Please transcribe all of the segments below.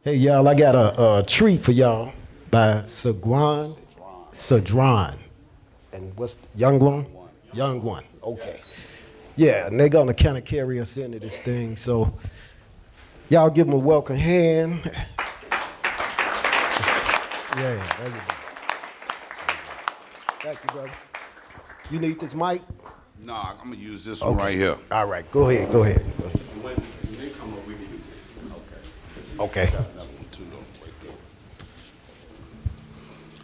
Hey y'all, I got a treat for y'all by Sadron. And what's Young One? Young One. Okay. Yeah, and they're gonna kind of carry us into this thing. So y'all give them a welcome hand. Yeah, there you go. Thank you, brother. You need this mic? No, I'm gonna use this one right here. All right, go ahead. When they come up, we can use it. Okay. Got another one too, though, right there.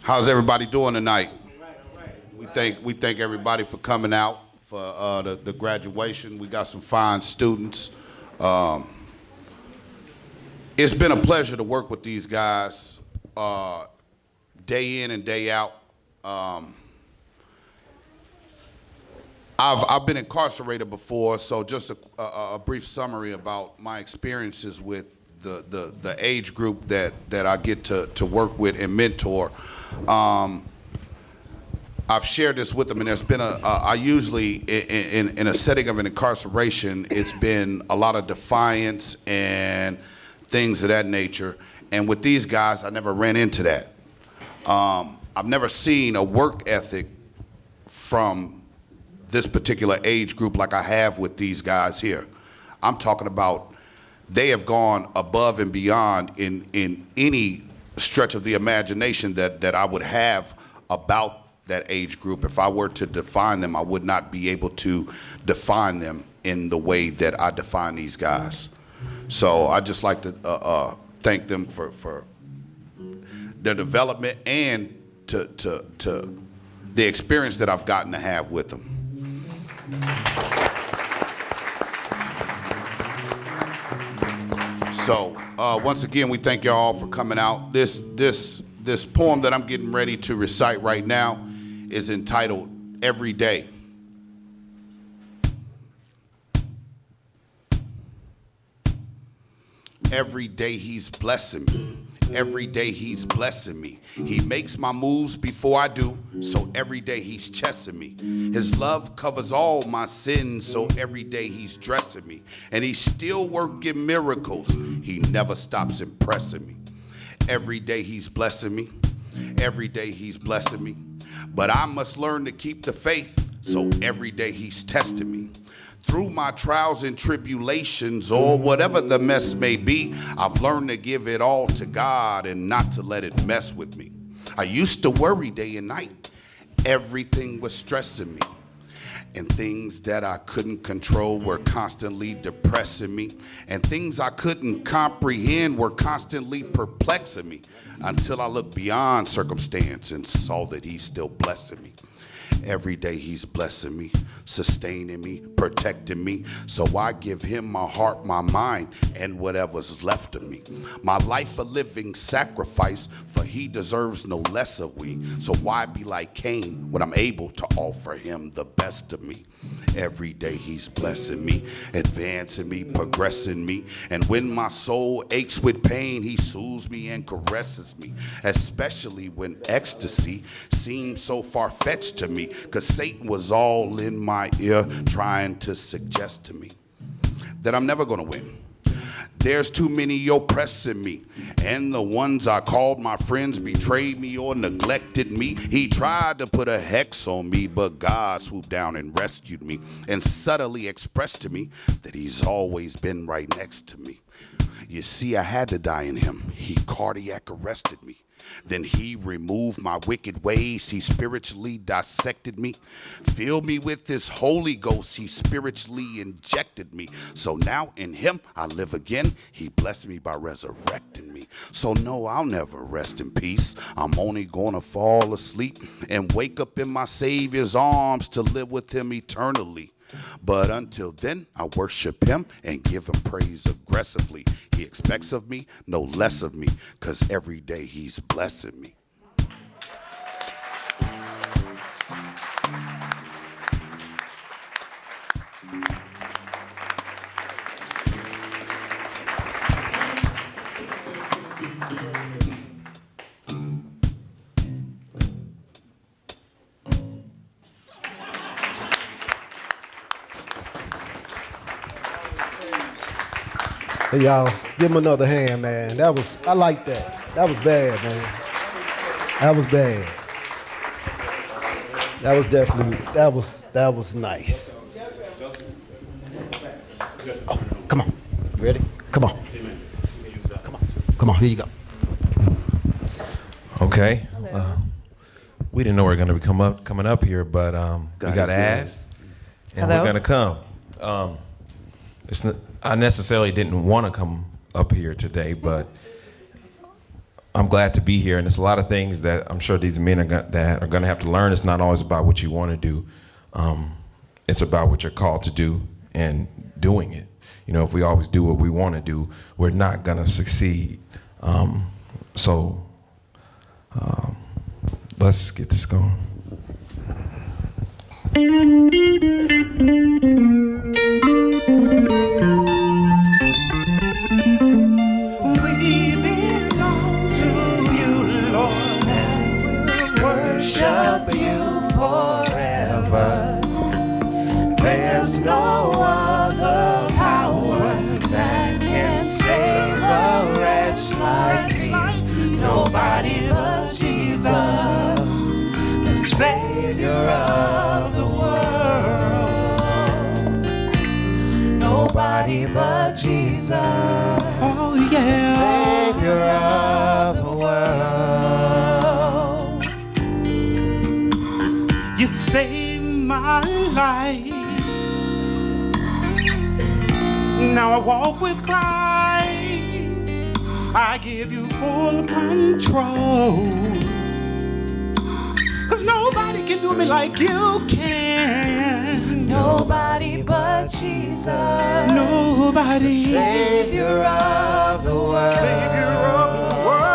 How's everybody doing tonight? All right. We thank everybody for coming out for the graduation. We got some fine students. It's been a pleasure to work with these guys day in and day out. I've been incarcerated before, so just a brief summary about my experiences with the age group that I get to work with and mentor. I've shared this with them, and there's been I usually, in a setting of an incarceration, it's been a lot of defiance and things of that nature. And with these guys, I never ran into that. I've never seen a work ethic from this particular age group like I have with these guys here. I'm talking about they have gone above and beyond in any stretch of the imagination that I would have about that age group. If I were to define them, I would not be able to define them in the way that I define these guys. So I just like to thank them for their development and to the experience that I've gotten to have with them. So once again, we thank y'all for coming out. This poem that I'm getting ready to recite right now is entitled Every Day. Every day he's blessing me. Every day he's blessing me. He makes my moves before I do, so every day he's chessing me. His love covers all my sins, so every day he's dressing me. And he's still working miracles. He never stops impressing me. Every day he's blessing me. Every day he's blessing me. But I must learn to keep the faith, so every day he's testing me. Through my trials and tribulations, or whatever the mess may be, I've learned to give it all to God and not to let it mess with me. I used to worry day and night. Everything was stressing me. And things that I couldn't control were constantly depressing me. And things I couldn't comprehend were constantly perplexing me. Until I looked beyond circumstance and saw that he's still blessing me. Every day he's blessing me, sustaining me, protecting me. So I give him my heart, my mind, and whatever's left of me. My life a living sacrifice, for he deserves no less of we. So why be like Cain when I'm able to offer him the best of me? Every day he's blessing me, advancing me, progressing me. And when my soul aches with pain, he soothes me and caresses me. Especially when ecstasy seems so far-fetched to me, 'cause Satan was all in my ear trying to suggest to me that I'm never gonna win. There's too many oppressing me, and the ones I called my friends betrayed me or neglected me. He tried to put a hex on me, but God swooped down and rescued me and subtly expressed to me that he's always been right next to me. You see, I had to die in him. He cardiac arrested me. Then he removed my wicked ways. He spiritually dissected me. Filled me with his Holy Ghost. He spiritually injected me. So now in him I live again. He blessed me by resurrecting me. So no, I'll never rest in peace. I'm only gonna fall asleep and wake up in my Savior's arms to live with him eternally. But until then, I worship him and give him praise aggressively. He expects of me no less of me, 'cause every day he's blessing me. Hey y'all, Give him another hand, man. I like that. That was bad, man. That was bad. That was definitely, that was nice. Oh, come on. You ready? Come on. Come on, here you go. Okay. We didn't know we were going to be coming up here, but we got asked, and we're going to come. I necessarily didn't want to come up here today, but I'm glad to be here, and there's a lot of things that I'm sure these men that are going to have to learn. It's not always about what you want to do. It's about what you're called to do and doing it. You know, if we always do what we want to do, we're not going to succeed. So let's get this going. Worship you forever. There's no other power that can save a wretch like me. Nobody but Jesus, the Savior of the world. Nobody but Jesus, oh yeah, the Savior of the world. You saved my life. Now I walk with Christ. I give you full control. 'Cause nobody can do me like you can. Nobody but Jesus. Nobody. The Savior of the world. Savior of the world.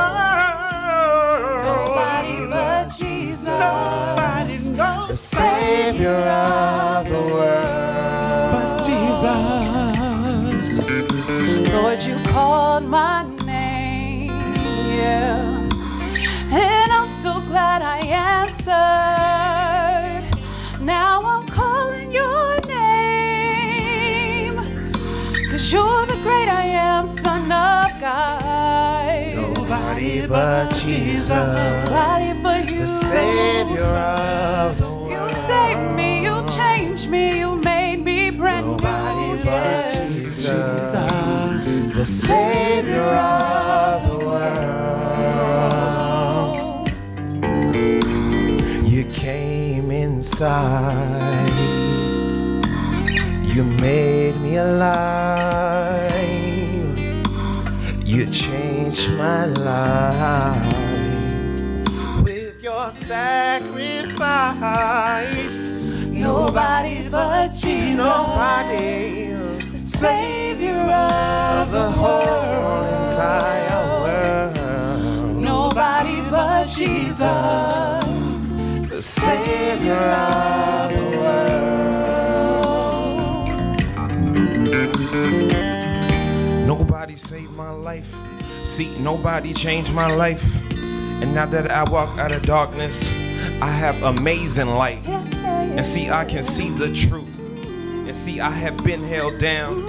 Nobody but Jesus. Nobody knows. The Savior of the world. But Jesus. Lord, you called my name, yeah, and I'm so glad I answered. Now I'm calling your name, 'cause you're the great I am, Son of God. Nobody but Jesus, nobody but you, the Savior of the world. You saved me, you changed me, you made me brand new. Nobody but Jesus, the Savior of the world. You came inside, you made me alive, you changed my life with your sacrifice. Nobody but Jesus, nobody, the Savior of the whole entire world. Nobody but Jesus, the Savior of the world. Nobody saved my life. See, nobody changed my life. And now that I walk out of darkness, I have amazing light. And see, I can see the truth. And see, I have been held down.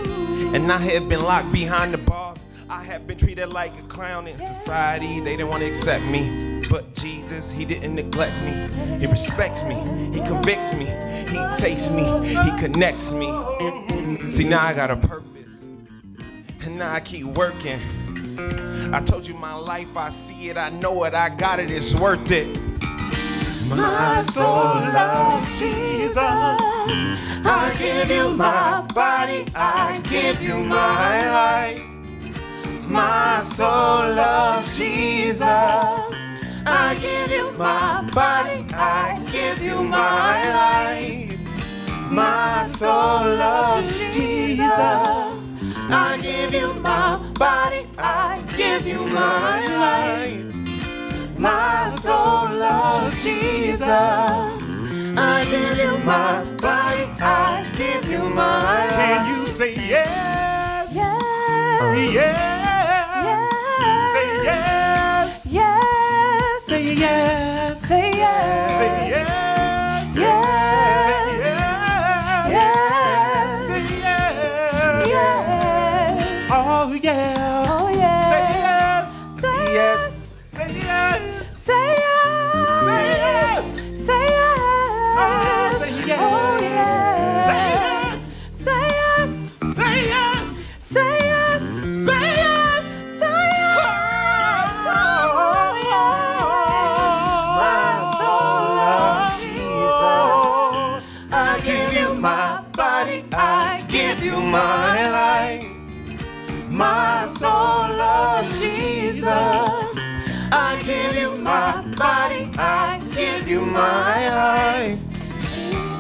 And I have been locked behind the bars. I have been treated like a clown in society. They didn't want to accept me. But Jesus, he didn't neglect me. He respects me. He convicts me. He takes me. He connects me. See, now I got a purpose. And now I keep working. I told you my life, I see it, I know it, I got it, it's worth it. My soul loves Jesus. I give you my body, I give you my life. My soul loves Jesus. I give you my body, I give you my life. My soul loves Jesus. I give you my body, I give you my life. My soul loves Jesus. I give you my body, I give you my life. Can you say yes? Yes. Yes. Yes. Say yes. Yes. Say yes. Say yes. Say yes. Yes. Say yes. Yes. Say yes. Yes. Oh yeah. Jesus. I give you my body, I give you my life.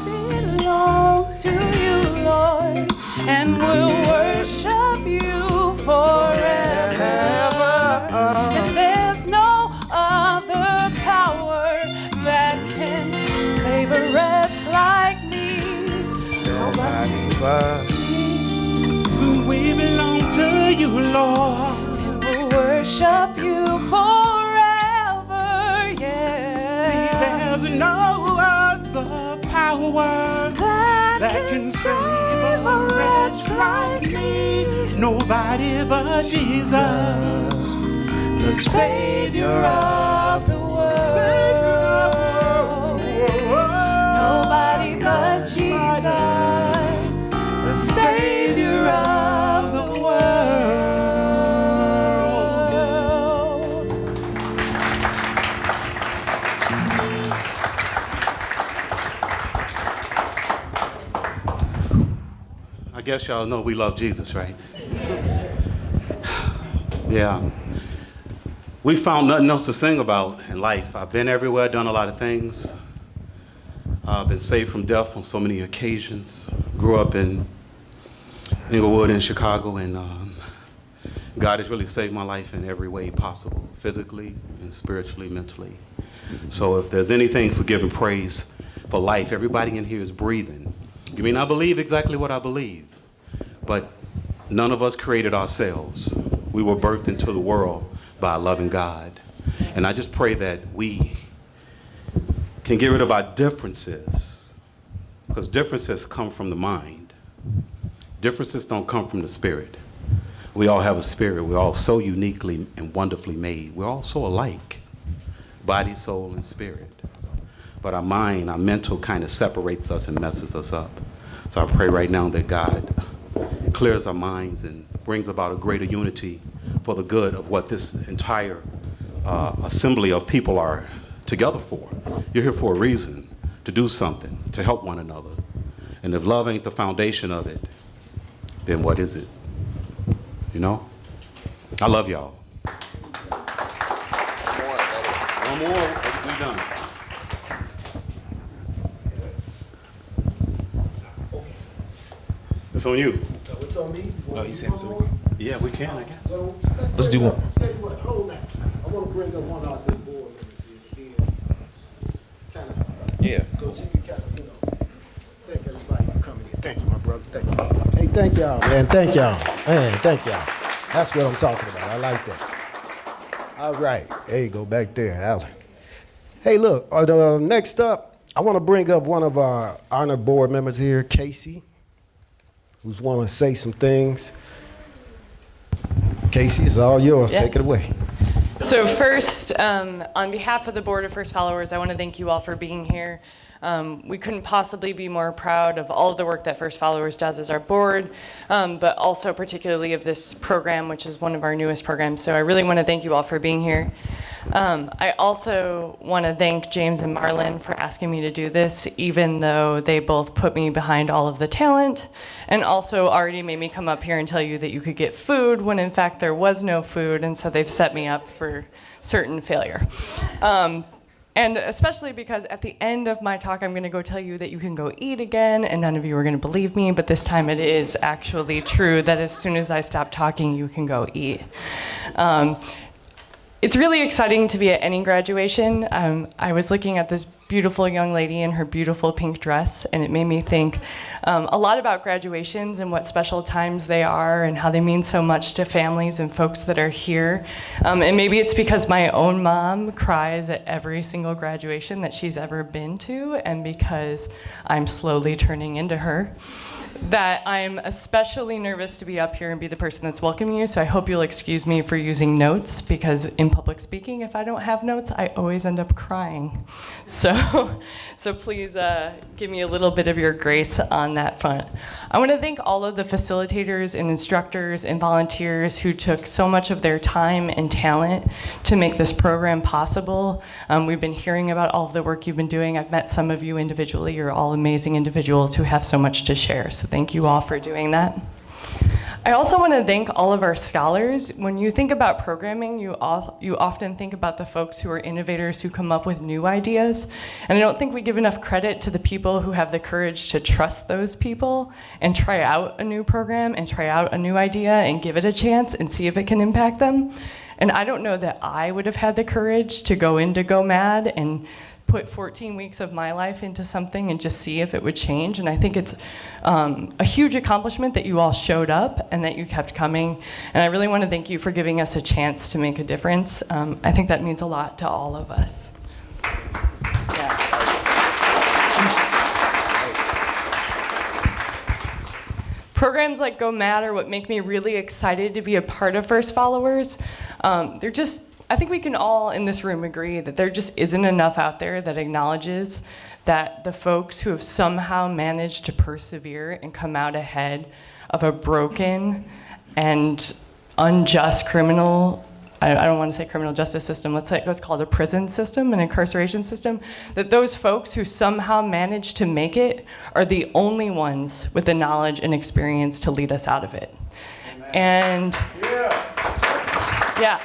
It belongs to you, Lord, and we'll worship you forever. And there's no other power that can save a wretch like me. Nobody but we belong to you, Lord. And we'll worship you forever, yeah. See, there's no other power that can save a wretch like me. Nobody but Jesus, the Savior of the world. Nobody but Jesus, the Savior of the world. I guess y'all know we love Jesus, right? Yeah. We found nothing else to sing about in life. I've been everywhere, done a lot of things. I've been saved from death on so many occasions. Grew up in Inglewood in Chicago, and God has really saved my life in every way possible, physically and spiritually, mentally. So if there's anything for giving praise for life, everybody in here is breathing. You may not believe exactly what I believe, but none of us created ourselves. We were birthed into the world by a loving God. And I just pray that we can get rid of our differences, because differences come from the mind. Differences don't come from the spirit. We all have a spirit. We're all so uniquely and wonderfully made. We're all so alike, body, soul, and spirit. But our mind, our mental kind of separates us and messes us up. So I pray right now that God clears our minds and brings about a greater unity for the good of what this entire assembly of people are together for. You're here for a reason, to do something, to help one another. And if love ain't the foundation of it, then what is it? You know? I love y'all. One more, we done. It's on you. It's on me? Oh, you said it's on you. Yeah, we can, I guess. Let's do one. Tell you what, hold that. I want to bring up one of our good board members here again. Kind of. Yeah. So she can kind of, thank everybody for coming in. Thank you, my brother. Thank you. Hey, thank y'all, man. Thank y'all. Man, thank y'all. That's what I'm talking about. I like that. All right. There you go, back there, Alan. Hey, look, next up, I want to bring up one of our honor board members here, Casey, who's want to say some things. Casey, it's all yours. Yeah. Take it away. So first, on behalf of the board of FirstFollowers, I want to thank you all for being here. We couldn't possibly be more proud of all of the work that FirstFollowers does as our board, but also particularly of this program, which is one of our newest programs. So I really want to thank you all for being here. I also want to thank James and Marlon for asking me to do this, even though they both put me behind all of the talent and also already made me come up here and tell you that you could get food when in fact there was no food, and so they've set me up for certain failure. And especially because at the end of my talk, I'm going to go tell you that you can go eat again, and none of you are going to believe me, but this time it is actually true that as soon as I stop talking, you can go eat. It's really exciting to be at any graduation. I was looking at this beautiful young lady in her beautiful pink dress, and it made me think a lot about graduations and what special times they are and how they mean so much to families and folks that are here. And maybe it's because my own mom cries at every single graduation that she's ever been to, and because I'm slowly turning into her, that I'm especially nervous to be up here and be the person that's welcoming you. So I hope you'll excuse me for using notes, because in public speaking, if I don't have notes, I always end up crying. So please give me a little bit of your grace on that front. I want to thank all of the facilitators and instructors and volunteers who took so much of their time and talent to make this program possible. We've been hearing about all of the work you've been doing. I've met some of you individually. You're all amazing individuals who have so much to share. So thank you all for doing that. I also want to thank all of our scholars. When you think about programming, you often think about the folks who are innovators who come up with new ideas. And I don't think we give enough credit to the people who have the courage to trust those people and try out a new program and try out a new idea and give it a chance and see if it can impact them. And I don't know that I would have had the courage to go into Go Mad and put 14 weeks of my life into something and just see if it would change. And I think it's a huge accomplishment that you all showed up and that you kept coming. And I really want to thank you for giving us a chance to make a difference. I think that means a lot to all of us. Yeah. Programs like Go Mad are what make me really excited to be a part of FirstFollowers. They're just, I think we can all in this room agree that there just isn't enough out there that acknowledges that the folks who have somehow managed to persevere and come out ahead of a broken and unjust criminal, I don't want to say criminal justice system, let's call it a prison system, an incarceration system, that those folks who somehow managed to make it are the only ones with the knowledge and experience to lead us out of it. Amen. And yeah.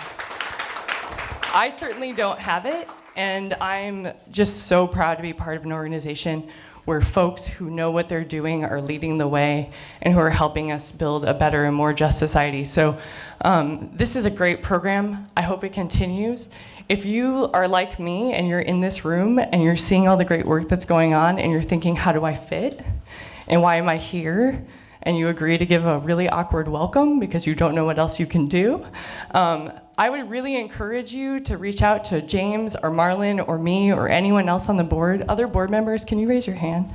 I certainly don't have it, and I'm just so proud to be part of an organization where folks who know what they're doing are leading the way and who are helping us build a better and more just society. So this is a great program. I hope it continues. If you are like me and you're in this room and you're seeing all the great work that's going on and you're thinking, how do I fit? And why am I here? And you agree to give a really awkward welcome because you don't know what else you can do, I would really encourage you to reach out to James or Marlon or me or anyone else on the board. Other board members, can you raise your hand?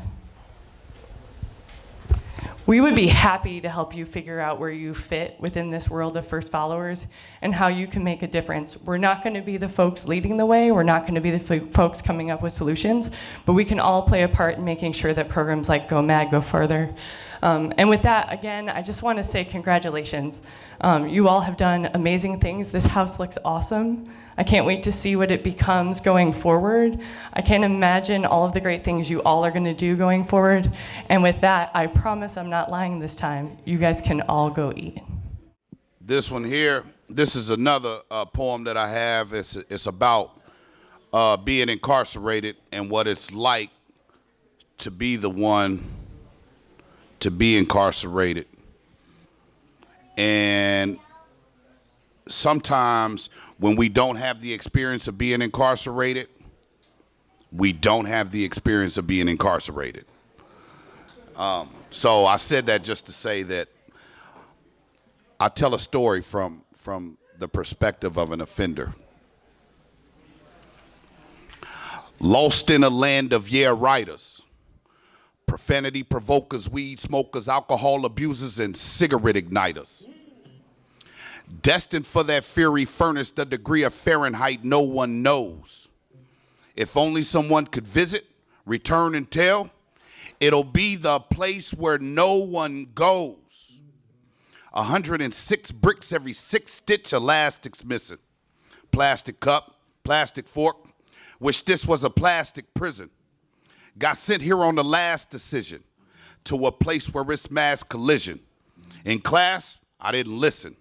We would be happy to help you figure out where you fit within this world of FirstFollowers and how you can make a difference. We're not going to be the folks leading the way. We're not going to be the folks coming up with solutions, but we can all play a part in making sure that programs like Go Mad go further. And with that, again, I just want to say congratulations. You all have done amazing things. This house looks awesome. I can't wait to see what it becomes going forward. I can't imagine all of the great things you all are going to do going forward. And with that, I promise I'm not lying this time. You guys can all go eat. This one here, this is another poem that I have. It's about being incarcerated and what it's like to be the one to be incarcerated. And sometimes when we don't have the experience of being incarcerated, we don't have the experience of being incarcerated. So I said that just to say that I tell a story from the perspective of an offender. Lost in a land of writers, profanity provokers, weed smokers, alcohol abusers, and cigarette igniters. Destined for that fiery furnace, the degree of Fahrenheit no one knows. If only someone could visit, return and tell, it'll be the place where no one goes. 106 bricks, every 6 stitch, elastic's missing. Plastic cup, plastic fork, wish this was a plastic prison. Got sent here on the last decision to a place where it's mass collision. In class, I didn't listen.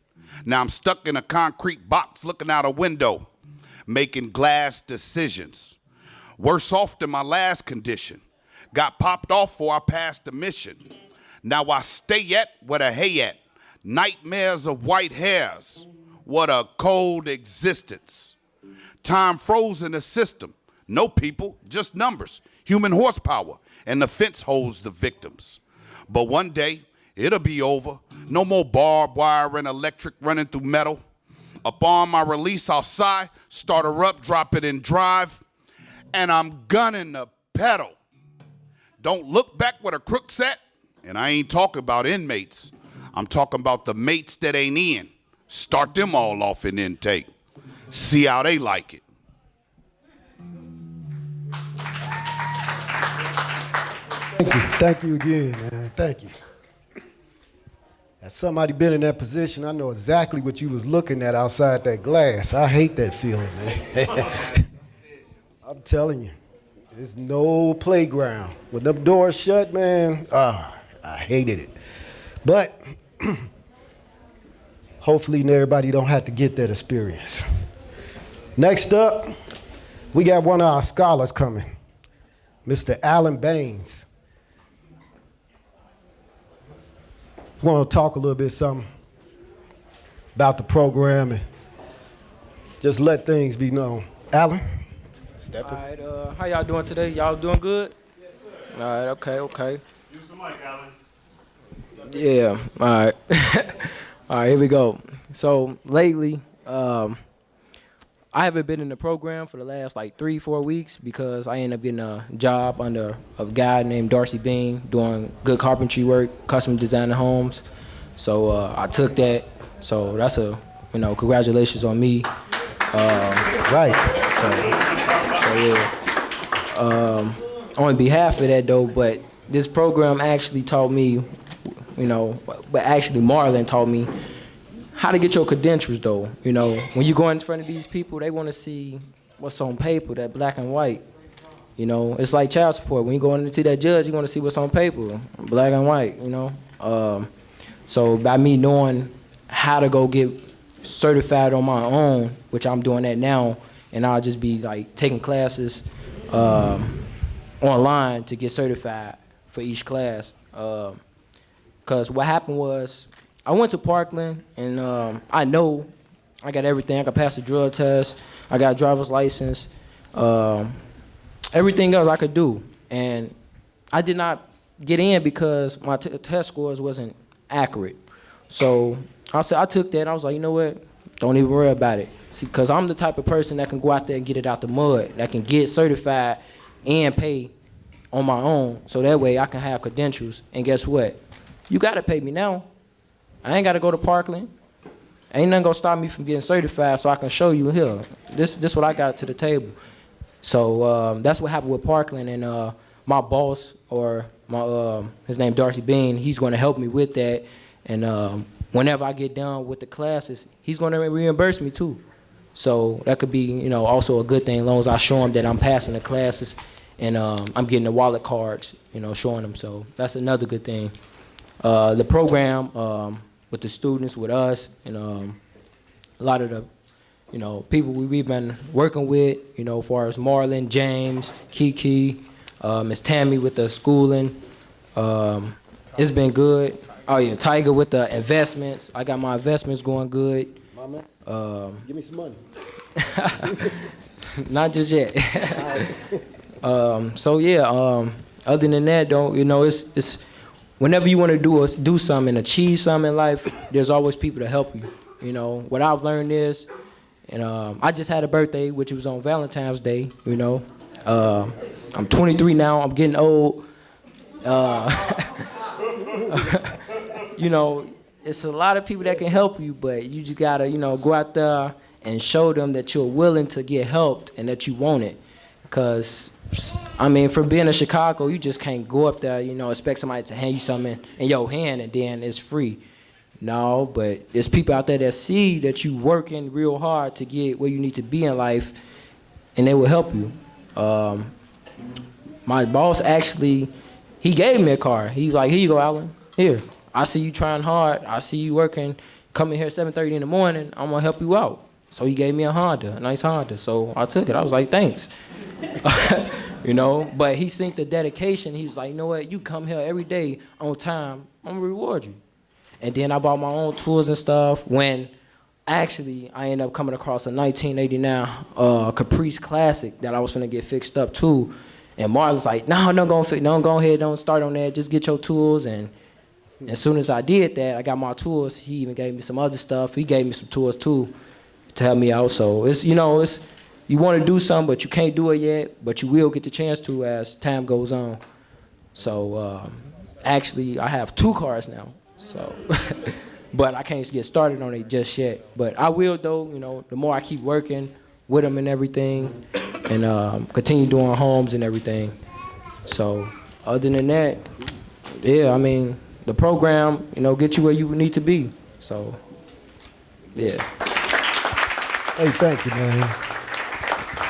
Now I'm stuck in a concrete box looking out a window, making glass decisions. Worse off than my last condition. Got popped off before I passed the mission. Now I stay at where the hay at. Nightmares of white hairs. What a cold existence. Time froze in the system. No people, just numbers. Human horsepower, and the fence holds the victims. But one day, it'll be over. No more barbed wire and electric running through metal. Upon my release, I'll sigh, start her up, drop it in drive, and I'm gunning the pedal. Don't look back where the crook's at, and I ain't talking about inmates. I'm talking about the mates that ain't in. Start them all off in intake. See how they like it. Thank you again, man. Thank you. As somebody been in that position, I know exactly what you was looking at outside that glass. I hate that feeling, man. I'm telling you, there's no playground. When them doors shut, man, I hated it. But Hopefully everybody don't have to get that experience. Next up, we got one of our scholars coming, Mr. Alan Baines. We're gonna talk a little bit something about the program and just let things be known. Alan, step in. All right, how y'all doing today? Y'all doing good? Yes, sir. All right, okay. Use the mic, Alan. Yeah, all right. All right, here we go. So lately, I haven't been in the program for the last like 3-4 weeks because I ended up getting a job under a guy named Darcy Bean doing good carpentry work, custom designing homes. So I took that. So that's congratulations on me. Right. So yeah. On behalf of that though, but this program actually taught me, but actually Marlon taught me how to get your credentials though. When you go in front of these people, they want to see what's on paper, that black and white. It's like child support. When you go in to see that judge, you want to see what's on paper, black and white, So by me knowing how to go get certified on my own, which I'm doing that now, and I'll just be like taking classes online to get certified for each class. Because what happened was I went to Parkland, and I know I got everything. I could pass the drug test. I got a driver's license. Everything else I could do. And I did not get in because my test scores wasn't accurate. So I took that. I was like, you know what? Don't even worry about it. See, because I'm the type of person that can go out there and get it out the mud, that can get certified and pay on my own. So that way I can have credentials. And guess what? You got to pay me now. I ain't got to go to Parkland. Ain't nothing going to stop me from getting certified so I can show you here. This what I got to the table. So that's what happened with Parkland. And my boss, or his name Darcy Bean, he's going to help me with that. And whenever I get done with the classes, he's going to reimburse me too. So that could be, also a good thing as long as I show him that I'm passing the classes and I'm getting the wallet cards, showing them. So that's another good thing. The program with the students, with us, and a lot of the, people we've been working with, as far as Marlon, James, Kiki, Miss Tammy with the schooling. It's been good. Oh yeah, Tiger with the investments. I got my investments going good. My man, give me some money. Not just yet. So yeah, other than that, though, it's whenever you want to do something and achieve something in life, there's always people to help you. What I've learned is, and I just had a birthday, which was on Valentine's Day. I'm 23 now. I'm getting old. It's a lot of people that can help you, but you just gotta, go out there and show them that you're willing to get helped and that you want it. Because, from being in Chicago, you just can't go up there, expect somebody to hand you something in your hand and then it's free. No, but there's people out there that see that you working real hard to get where you need to be in life, and they will help you. My boss actually, he gave me a car. He's like, here you go, Alan. Here. I see you trying hard. I see you working. Coming here at 7:30 in the morning. I'm going to help you out. So he gave me a nice Honda. So I took it. I was like, thanks. But he seen the dedication. He was like, you know what? You come here every day on time. I'm going to reward you. And then I bought my own tools and stuff. When actually I ended up coming across a 1989 Caprice Classic that I was going to get fixed up too. And Marlon's like, no, go ahead, don't start on that. Just get your tools. And as soon as I did that, I got my tools. He even gave me some other stuff. He gave me some tools too to help me out. So it's, you want to do something, but you can't do it yet. But you will get the chance to as time goes on. So actually, I have 2 cars now. So, but I can't get started on it just yet. But I will though. The more I keep working with them and everything, and continue doing homes and everything. So other than that, yeah, the program, get you where you need to be. So, yeah. Hey, thank you, man.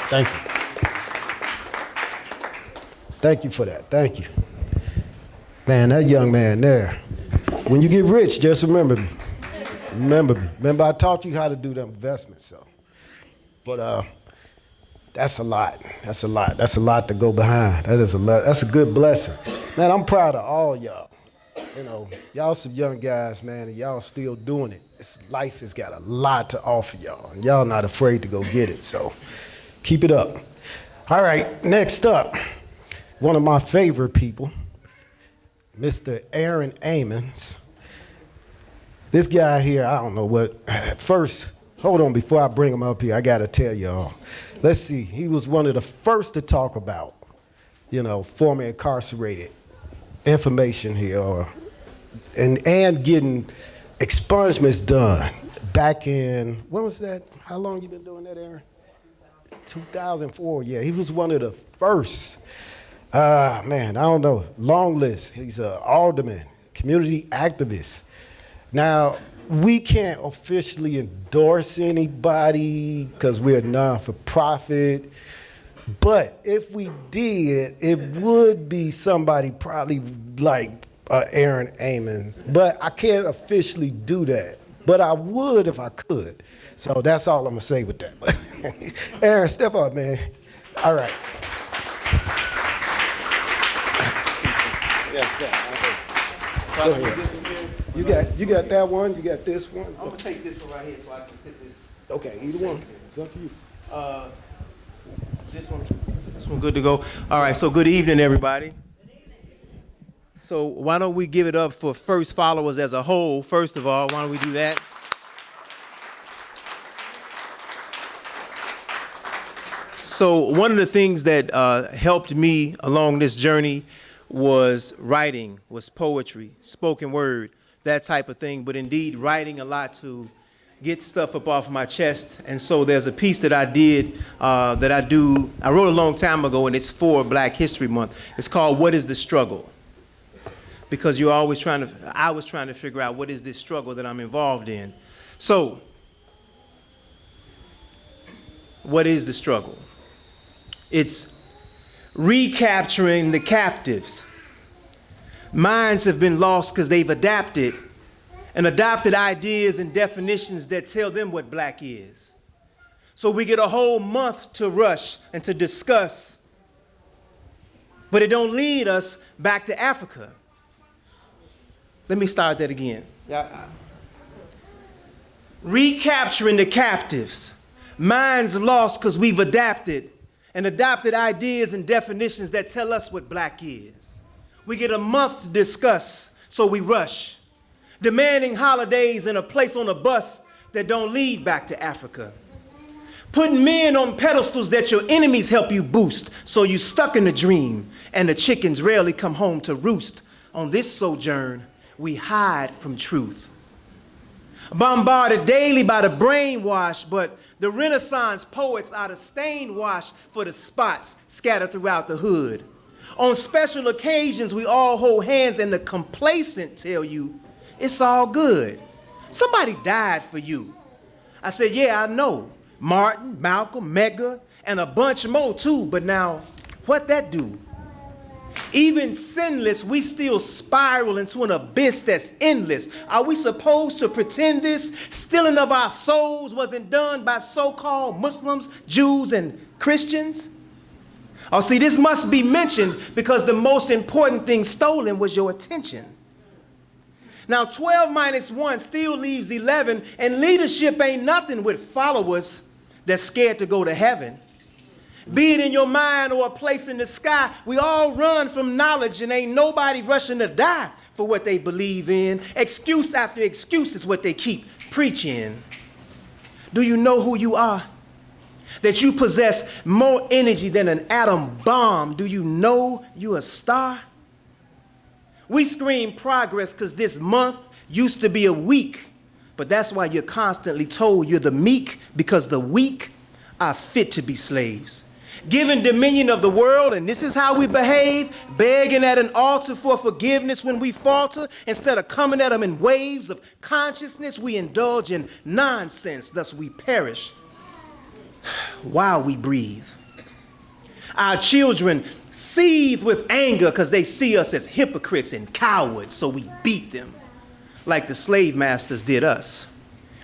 Thank you. Thank you for that. Thank you. Man, that young man there. When you get rich, just remember me. Remember me. Remember I taught you how to do the investments, so. But that's a lot. That's a lot. That's a lot to go behind. That is a lot. That's a good blessing. Man, I'm proud of all y'all. You know, y'all some young guys, man, and y'all still doing it. Life has got a lot to offer y'all, and y'all not afraid to go get it, so keep it up. All right, next up, one of my favorite people, Mr. Aaron Amons. This guy here, I don't know what, first, hold on, before I bring him up here, I gotta tell y'all. Let's see, he was one of the first to talk about, you know, former incarcerated information here, and getting expungements done back in, when was that? How long you been doing that, Aaron? 2004, yeah, he was one of the first. Man, I don't know, long list. He's an alderman, community activist. Now, we can't officially endorse anybody because we're non-for-profit, but if we did, it would be somebody probably like Aaron Amons, but I can't officially do that, but I would if I could. So that's all I'm gonna say with that. Aaron, step up, man. All right. Yes, sir. Go ahead. You got that one, you got this one. I'm gonna take this one right here so I can sit this. Okay, either one. It's up to you. This one good to go. All right, so good evening, everybody. So why don't we give it up for First Followers as a whole, first of all, why don't we do that? So one of the things that helped me along this journey was writing, was poetry, spoken word, that type of thing, but indeed writing a lot to get stuff up off my chest. And so there's a piece that I did, I wrote a long time ago, and it's for Black History Month. It's called What is the Struggle? Because I was trying to figure out what is this struggle that I'm involved in. So, what is the struggle? It's recapturing the captives. Minds have been lost because they've adapted and adopted ideas and definitions that tell them what black is. So we get a whole month to rush and to discuss, but it don't lead us back to Africa. Let me start that again. Recapturing the captives. Minds lost because we've adapted and adopted ideas and definitions that tell us what black is. We get a month to discuss, so we rush, demanding holidays and a place on a bus that don't lead back to Africa. Putting men on pedestals that your enemies help you boost, so you stuck in a dream, and the chickens rarely come home to roost. On this sojourn, we hide from truth. Bombarded daily by the brainwash, but the Renaissance poets are the stain wash for the spots scattered throughout the hood. On special occasions, we all hold hands and the complacent tell you, it's all good. Somebody died for you. I said, yeah, I know. Martin, Malcolm, Medgar, and a bunch more too, but now, what that do? Even sinless, we still spiral into an abyss that's endless. Are we supposed to pretend this stealing of our souls wasn't done by so-called Muslims, Jews, and Christians? Oh, see, this must be mentioned because the most important thing stolen was your attention. Now, 12 minus 1 still leaves 11, and leadership ain't nothing with followers that's scared to go to heaven. Be it in your mind or a place in the sky, we all run from knowledge and ain't nobody rushing to die for what they believe in. Excuse after excuse is what they keep preaching. Do you know who you are? That you possess more energy than an atom bomb. Do you know you're a star? We scream progress because this month used to be a week, but that's why you're constantly told you're the meek, because the weak are fit to be slaves. Given dominion of the world, and this is how we behave, begging at an altar for forgiveness when we falter. Instead of coming at them in waves of consciousness, we indulge in nonsense, thus we perish while we breathe. Our children seethe with anger because they see us as hypocrites and cowards, so we beat them like the slave masters did us.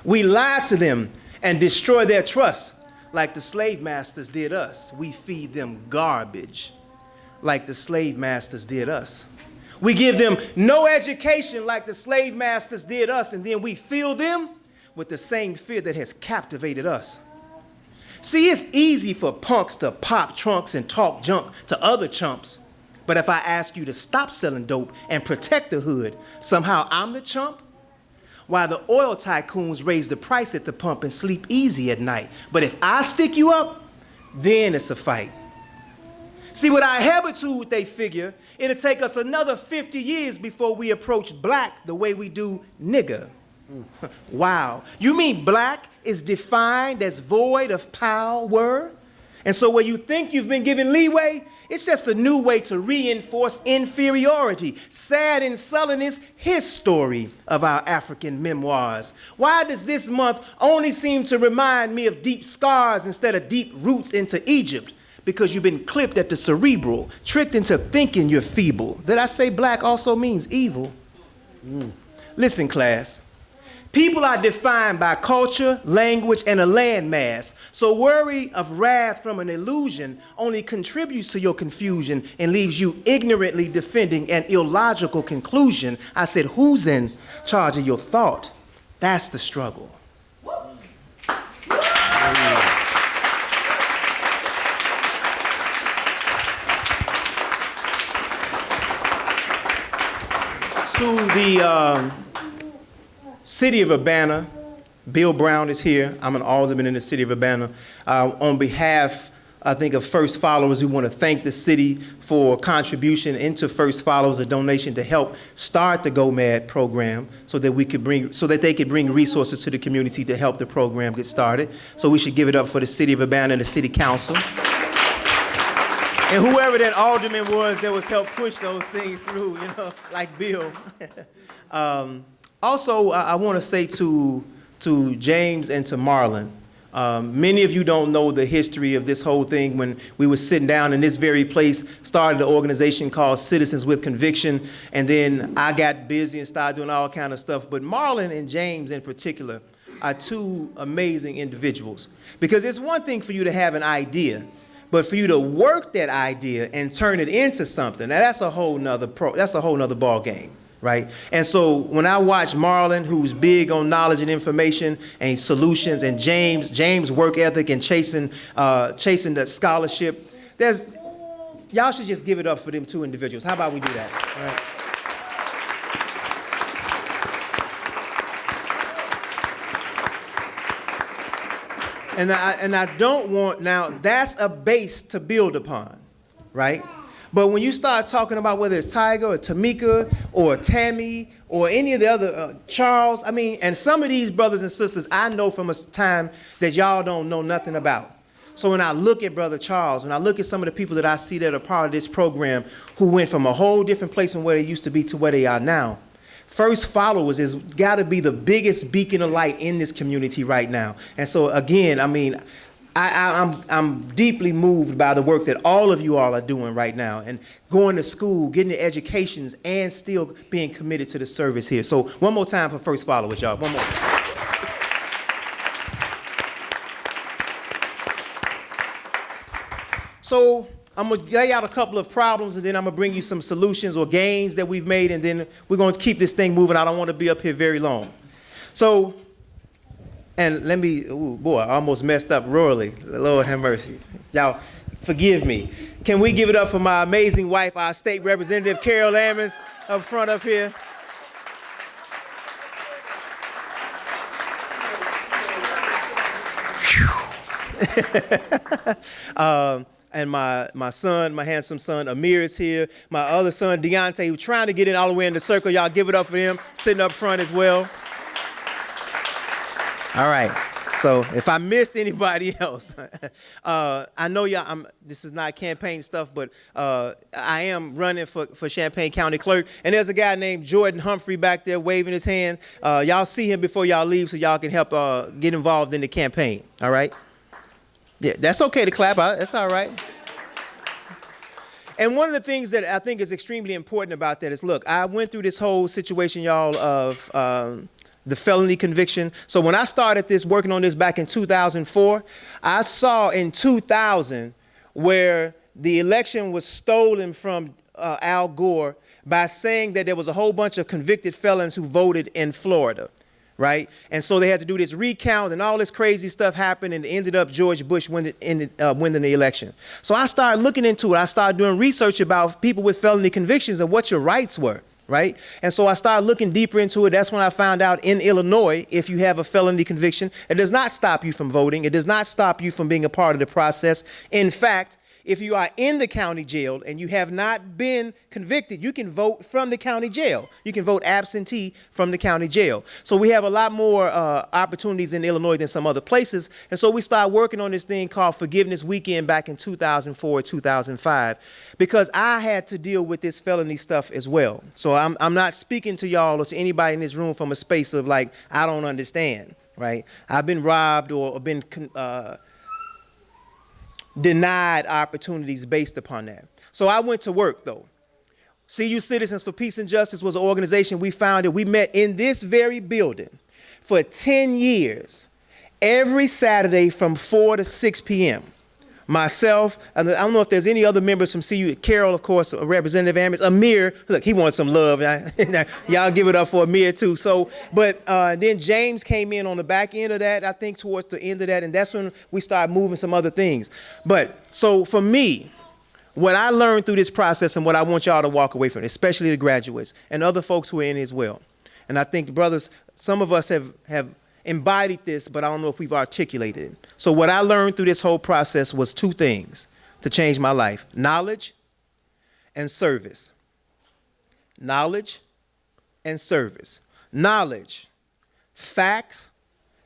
We lie to them and destroy their trust like the slave masters did us. We feed them garbage like the slave masters did us. We give them no education like the slave masters did us, and then we fill them with the same fear that has captivated us. See, it's easy for punks to pop trunks and talk junk to other chumps, but if I ask you to stop selling dope and protect the hood, somehow I'm the chump? While the oil tycoons raise the price at the pump and sleep easy at night. But if I stick you up, then it's a fight. See, with our habitude, they figure, it'll take us another 50 years before we approach black the way we do nigger. Wow. You mean black is defined as void of power? And so where you think you've been given leeway, it's just a new way to reinforce inferiority. Sad and sullen is his story of our African memoirs. Why does this month only seem to remind me of deep scars instead of deep roots into Egypt? Because you've been clipped at the cerebral, tricked into thinking you're feeble. Did I say black also means evil? Listen, class. People are defined by culture, language, and a landmass. So worry of wrath from an illusion only contributes to your confusion and leaves you ignorantly defending an illogical conclusion. I said, who's in charge of your thought? That's the struggle. To the city of Urbana, Bill Brown is here. I'm an alderman in the city of Urbana. On behalf, I think, of FirstFollowers, we want to thank the city for contribution into FirstFollowers, a donation to help start the Go Mad program so that they could bring resources to the community to help the program get started. So we should give it up for the city of Urbana and the city council. And whoever that alderman was that was help push those things through, you know, like Bill. Also, I want to say to James and to Marlon, many of you don't know the history of this whole thing. When we were sitting down in this very place, started an organization called Citizens with Conviction, and then I got busy and started doing all kind of stuff. But Marlon and James in particular are two amazing individuals. Because it's one thing for you to have an idea, but for you to work that idea and turn it into something, now that's a whole nother ball game, right? And so when I watch Marlon, who's big on knowledge and information and solutions, and James' work ethic and chasing that scholarship, y'all should just give it up for them two individuals. How about we do that? All right? And I don't want, now that's a base to build upon, right? But when you start talking about whether it's Tiger or Tamika or Tammy or any of the other, Charles, I mean, and some of these brothers and sisters I know from a time that y'all don't know nothing about. So when I look at Brother Charles, when I look at some of the people that I see that are part of this program who went from a whole different place from where they used to be to where they are now, FirstFollowers has got to be the biggest beacon of light in this community right now. And so again, I mean, I'm deeply moved by the work that all of you all are doing right now and going to school, getting the educations, and still being committed to the service here. So one more time for FirstFollowers, y'all. One more. So I'm going to lay out a couple of problems, and then I'm going to bring you some solutions or gains that we've made, and then we're going to keep this thing moving. I don't want to be up here very long. So, and let me, ooh, boy, I almost messed up royally. Lord have mercy. Y'all, forgive me. Can we give it up for my amazing wife, our state representative, Carol Ammons, up front up here? And my son, my handsome son, Amir is here. My other son, Deontay, who's trying to get in all the way in the circle. Y'all give it up for him, sitting up front as well. All right. So if I missed anybody else, I know y'all, this is not campaign stuff, but I am running for Champaign County Clerk. And there's a guy named Jordan Humphrey back there waving his hand. Y'all see him before y'all leave so y'all can help get involved in the campaign. All right? Yeah, that's okay to clap out. That's all right. And one of the things that I think is extremely important about that is, look, I went through this whole situation, y'all, of the felony conviction. So when I started working on this back in 2004, I saw in 2000 where the election was stolen from Al Gore by saying that there was a whole bunch of convicted felons who voted in Florida, right? And so they had to do this recount, and all this crazy stuff happened, and it ended up George Bush winning the election. So I started looking into it. I started doing research about people with felony convictions and what your rights were, right? And so I started looking deeper into it. That's when I found out in Illinois, if you have a felony conviction, it does not stop you from voting. It does not stop you from being a part of the process. In fact, if you are in the county jail and you have not been convicted, you can vote from the county jail. You can vote absentee from the county jail. So we have a lot more opportunities in Illinois than some other places. And so we started working on this thing called Forgiveness Weekend back in 2004, 2005, because I had to deal with this felony stuff as well. So I'm not speaking to y'all or to anybody in this room from a space of like, I don't understand, right? I've been robbed or been denied opportunities based upon that. So I went to work though. CU Citizens for Peace and Justice was an organization we founded. We met in this very building for 10 years, every Saturday from 4 to 6 p.m. Myself, and I don't know if there's any other members from CU, Carol, of course, Representative Amos, Amir, look, he wants some love. Y'all give it up for Amir too. So, but then James came in on the back end of that, I think towards the end of that, and that's when we started moving some other things. But, so for me, what I learned through this process and what I want y'all to walk away from, especially the graduates and other folks who are in it as well, and I think, brothers, some of us have embodied this, but I don't know if we've articulated it. So what I learned through this whole process was two things to change my life: knowledge and service. Knowledge and service. Knowledge, facts,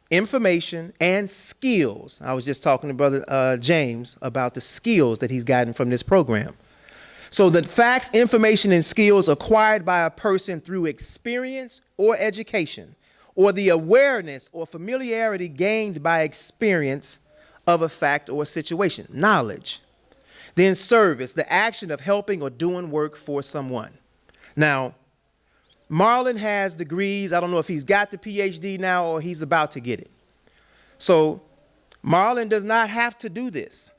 information, and skills. I was just talking to Brother James about the skills that he's gotten from this program. So the facts, information, and skills acquired by a person through experience or education, or the awareness or familiarity gained by experience of a fact or a situation. Knowledge. Then service, the action of helping or doing work for someone. Now, Marlon has degrees. I don't know if he's got the PhD now or he's about to get it. So Marlon does not have to do this.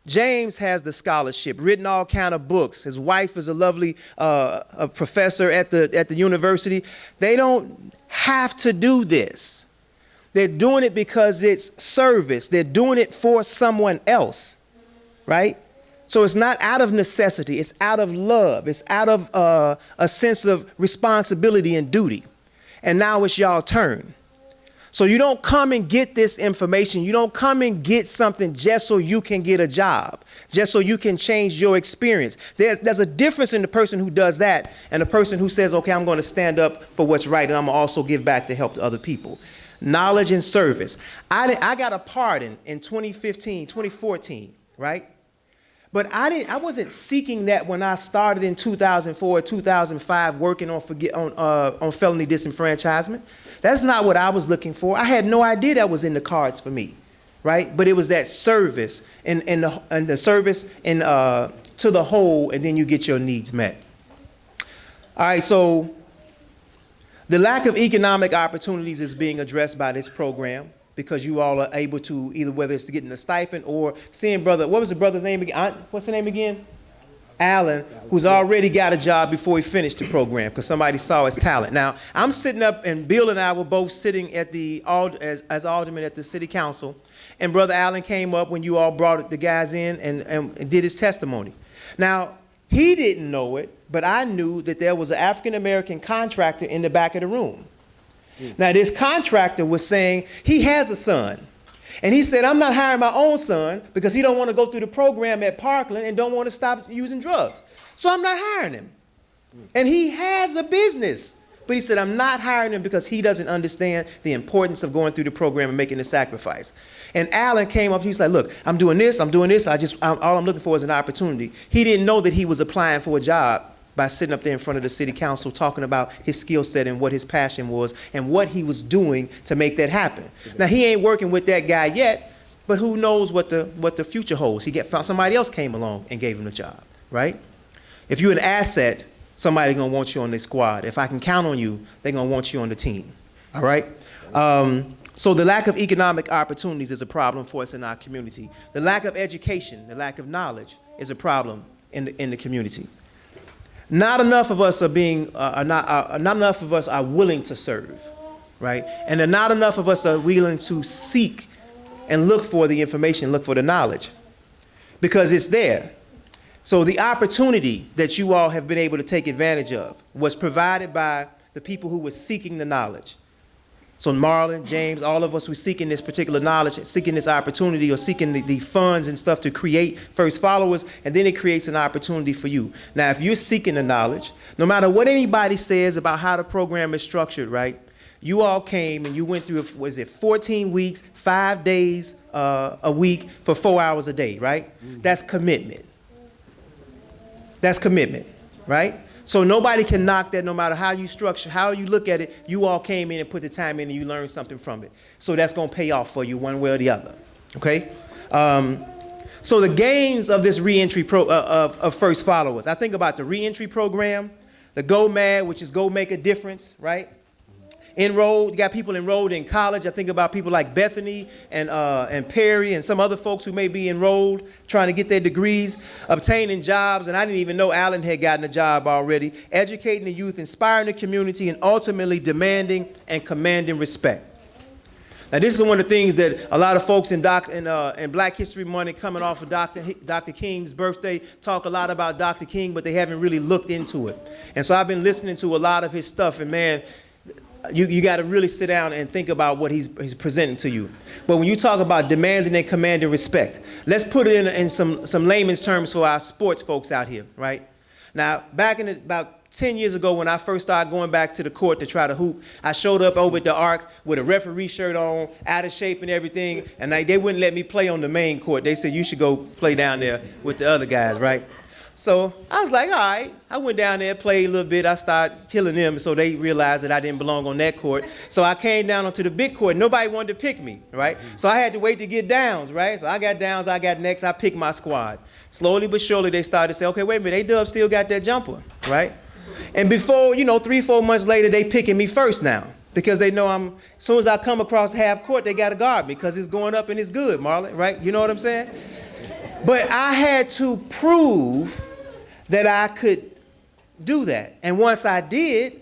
James has the scholarship, written all kind of books. His wife is a lovely a professor at the university. They don't have to do this. They're doing it because it's service. They're doing it for someone else, right? So it's not out of necessity. It's out of love. It's out of a sense of responsibility and duty. And now it's y'all turn. So you don't come and get this information. You don't come and get something just so you can get a job, just so you can change your experience. There's a difference in the person who does that and the person who says, okay, I'm going to stand up for what's right and I'm going to also give back to help to other people. Knowledge and service. I got a pardon in 2014, right? But I wasn't seeking that when I started in 2004, 2005, working on felony disenfranchisement. That's not what I was looking for. I had no idea that was in the cards for me, right? But it was that service and the service and to the whole, and then you get your needs met. All right, so the lack of economic opportunities is being addressed by this program because you all are able to either, whether it's getting a stipend or seeing brother, what was the brother's name again? What's the name again? Alan, who's already got a job before he finished the program because somebody saw his talent. Now, I'm sitting up, and Bill and I were both sitting at as aldermen at the city council, and Brother Allen came up when you all brought the guys in and did his testimony. Now, he didn't know it, but I knew that there was an African-American contractor in the back of the room. Now, this contractor was saying he has a son. And he said, I'm not hiring my own son because he don't want to go through the program at Parkland and don't want to stop using drugs. So I'm not hiring him. And he has a business. But he said, I'm not hiring him because he doesn't understand the importance of going through the program and making the sacrifice. And Alan came up, he was like, look, I'm doing this. All I'm looking for is an opportunity. He didn't know that he was applying for a job by sitting up there in front of the city council talking about his skill set and what his passion was and what he was doing to make that happen. Now, he ain't working with that guy yet, but who knows what the future holds. Found somebody else came along and gave him the job, right? If you're an asset, somebody's going to want you on their squad. If I can count on you, they're going to want you on the team. All right? So the lack of economic opportunities is a problem for us in our community. The lack of education, the lack of knowledge is a problem in the community. Not enough of us are not enough of us are willing to serve, right? And then not enough of us are willing to seek and look for the information, look for the knowledge, because it's there. So the opportunity that you all have been able to take advantage of was provided by the people who were seeking the knowledge. So Marlon, James, all of us who are seeking this particular knowledge, seeking this opportunity, or seeking the funds and stuff to create FirstFollowers, and then it creates an opportunity for you. Now, if you're seeking the knowledge, no matter what anybody says about how the program is structured, right? You all came and you went through, was it 14 weeks, 5 days a week for 4 hours a day, right? Mm-hmm. That's commitment. That's commitment, right? So nobody can knock that no matter how you structure, how you look at it. You all came in and put the time in and you learned something from it. So that's going to pay off for you one way or the other, okay? So the gains of this reentry of FirstFollowers, I think about the reentry program, the Go Mad, which is Go Make a Difference, right? Enrolled, you got people enrolled in college. I think about people like Bethany and Perry and some other folks who may be enrolled, trying to get their degrees, obtaining jobs, and I didn't even know Alan had gotten a job already, educating the youth, inspiring the community, and ultimately demanding and commanding respect. Now, this is one of the things that a lot of folks in Black History Month coming off of Dr. King's birthday talk a lot about Dr. King, but they haven't really looked into it. And so I've been listening to a lot of his stuff, and man, you got to really sit down and think about what he's presenting to you. But when you talk about demanding and commanding respect, let's put it in some layman's terms for our sports folks out here, right? Now, back in about 10 years ago when I first started going back to the court to try to hoop, I showed up over at the Arc with a referee shirt on, out of shape and everything, and they wouldn't let me play on the main court. They said, you should go play down there with the other guys, right? So I was like, all right. I went down there, played a little bit. I started killing them, so they realized that I didn't belong on that court. So I came down onto the big court. Nobody wanted to pick me, right? So I had to wait to get downs, right? So I got downs, I got next, I picked my squad. Slowly but surely, they started to say, okay, wait a minute, A-Dub still got that jumper, right? And before, 3-4 months later, they picking me first now, because they know as soon as I come across half court, they got to guard me, because it's going up and it's good, Marlon, right? You know what I'm saying? But I had to prove that I could do that. And once I did,